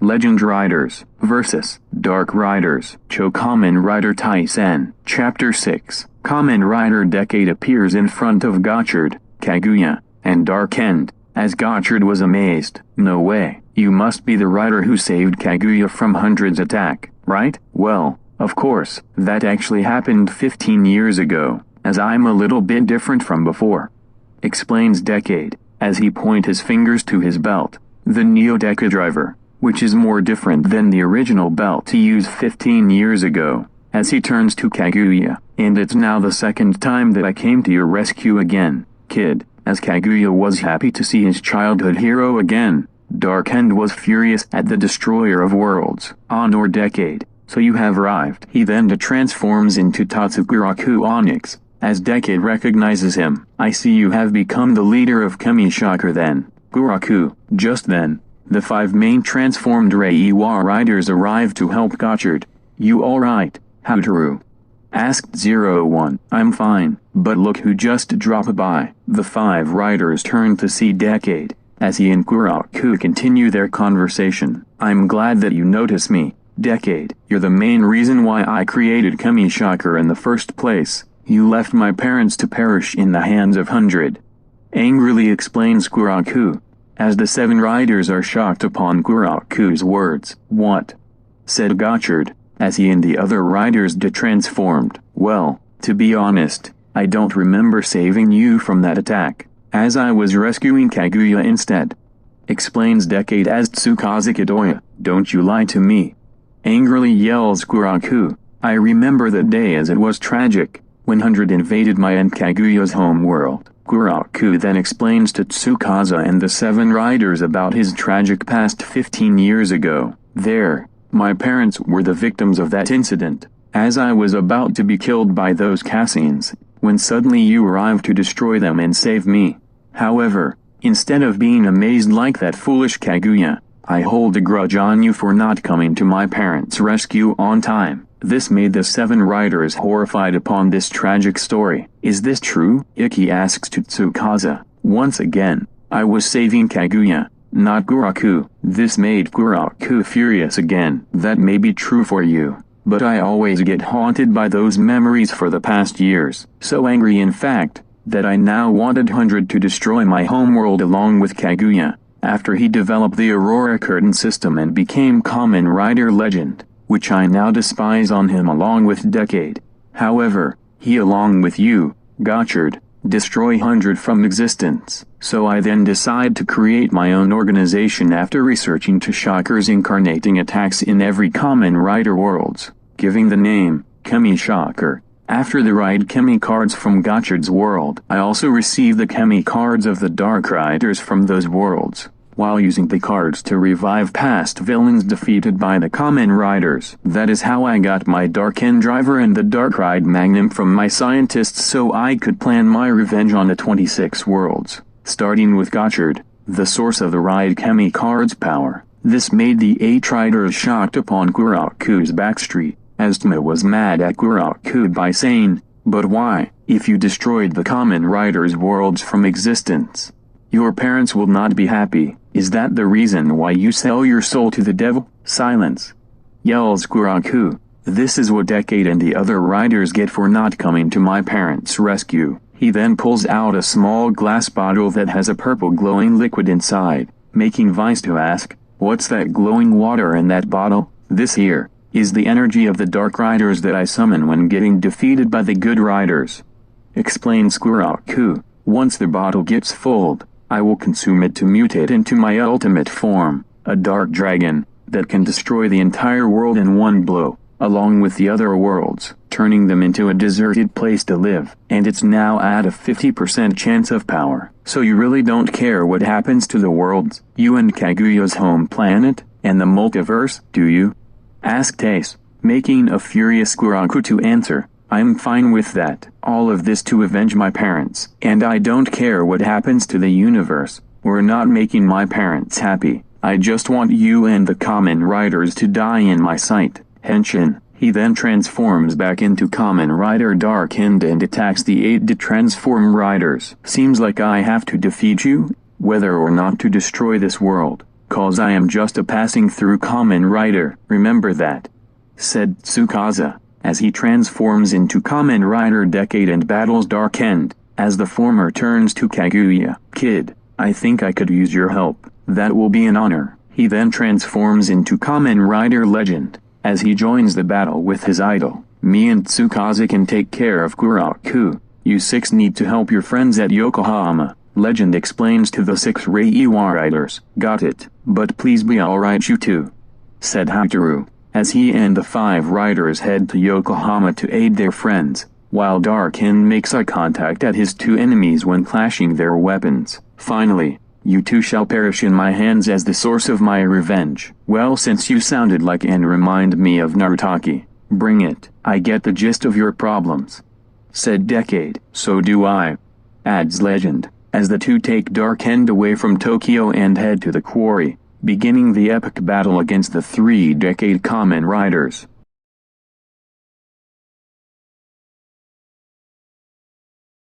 Legend Riders vs. Dark Riders. Chou Kamen Rider Taisen. Chapter 6. Kamen Rider Decade appears in front of Gotchard, Kaguya, and Dark End. As Gotchard was amazed. No way, you must be the rider who saved Kaguya from Hundred's attack, right? Well, of course, that actually happened 15 years ago, as I'm a little bit different from before. Explains Decade, as he points his fingers to his belt, the Neo-Deca driver, which is more different than the original belt he used 15 years ago, as he turns to Kaguya, and it's now the second time that I came to your rescue again, kid, as Kaguya was happy to see his childhood hero again. Dark End was furious at the destroyer of worlds, Honor Decade, so you have arrived. He then transforms into Tatsuguraku Onyx, as Decade recognizes him. I see you have become the leader of Kamishocker then, Guraku. Just then, the 5 main transformed Reiwa riders arrived to help Gotchard. You alright, Houtaru? Asked 01. I'm fine, but look who just dropped by. The 5 riders turned to see Decade, as he and Guraku continue their conversation. I'm glad that you notice me, Decade. You're the main reason why I created Kamishocker in the first place. You left my parents to perish in the hands of Hundred. Angrily explains Guraku, as the 7 riders are shocked upon Guraku's words. What? Said Gotchard, as he and the other riders transformed. Well, to be honest, I don't remember saving you from that attack, as I was rescuing Kaguya instead. Explains Decade as Tsukasa Kidoya. Don't you lie to me. Angrily yells Guraku. I remember that day as it was tragic, when Hundred invaded my and Kaguya's home world. Guraku then explains to Tsukasa and the 7 riders about his tragic past 15 years ago. My parents were the victims of that incident, as I was about to be killed by those Cassines, when suddenly you arrived to destroy them and save me. However, instead of being amazed like that foolish Kaguya, I hold a grudge on you for not coming to my parents' rescue on time. This made the 7 riders horrified upon this tragic story. Is this true? Iki asks to Tsukasa. Once again, I was saving Kaguya, not Guraku. This made Guraku furious again. That may be true for you, but I always get haunted by those memories for the past years. So angry in fact, that I now wanted Hundred to destroy my homeworld along with Kaguya, after he developed the Aurora Curtain system and became Kamen Rider Legend, which I now despise on him along with Decade. However, he along with you, Gotchard, destroy Hundred from existence. So I then decide to create my own organization after researching to Shocker's incarnating attacks in every Kamen Rider worlds, giving the name, Kamishocker, after the ride Kemi cards from Gotchard's world. I also received the Kemi cards of the Dark Riders from those worlds, while using the cards to revive past villains defeated by the Kamen Riders. That is how I got my Dark End driver and the Dark Ride Magnum from my scientists so I could plan my revenge on the 26 worlds, starting with Gotchard, the source of the ride Kemi card's power. This made the 8 riders shocked upon Guraku's backstreet, as Tma was mad at Guraku by saying, but why, if you destroyed the Kamen Riders' worlds from existence, your parents will not be happy. Is that the reason why you sell your soul to the devil? Silence! Yells Guraku. This is what Decade and the other riders get for not coming to my parents' rescue. He then pulls out a small glass bottle that has a purple glowing liquid inside, making Vice to ask, what's that glowing water in that bottle? This here is the energy of the Dark Riders that I summon when getting defeated by the Good Riders. Explains Guraku. Once the bottle gets full, I will consume it to mutate into my ultimate form, a dark dragon, that can destroy the entire world in one blow, along with the other worlds, turning them into a deserted place to live. And it's now at a 50% chance of power. So you really don't care what happens to the worlds, you and Kaguya's home planet, and the multiverse, do you? Asked Ace, making a furious Guraku to answer. I'm fine with that. All of this to avenge my parents, and I don't care what happens to the universe. We're not making my parents happy. I just want you and the Kamen Riders to die in my sight. Henshin. He then transforms back into Kamen Rider Dark End and attacks the 8 transform riders. Seems like I have to defeat you, whether or not to destroy this world. "'Cause I am just a passing through Kamen Rider, remember that?" said Tsukasa, as he transforms into Kamen Rider Decade and battles Dark End. As the former turns to Kaguya, "Kid, I think I could use your help. That will be an honor." He then transforms into Kamen Rider Legend. As he joins the battle with his idol, "Me and Tsukasa can take care of Kuraku. You six need to help your friends at Yokohama," Legend explains to the 6 Reiwa riders. "Got it, but please be alright you two," said Hikaru, as he and the 5 riders head to Yokohama to aid their friends, while Darkin makes eye contact at his 2 enemies when clashing their weapons. "Finally, you two shall perish in my hands as the source of my revenge." "Well, since you sounded like and remind me of Narutaki, bring it. I get the gist of your problems," said Decade. "So do I," adds Legend, as the two take Dark End away from Tokyo and head to the quarry, beginning the epic battle against the 3 Decade Kamen Riders.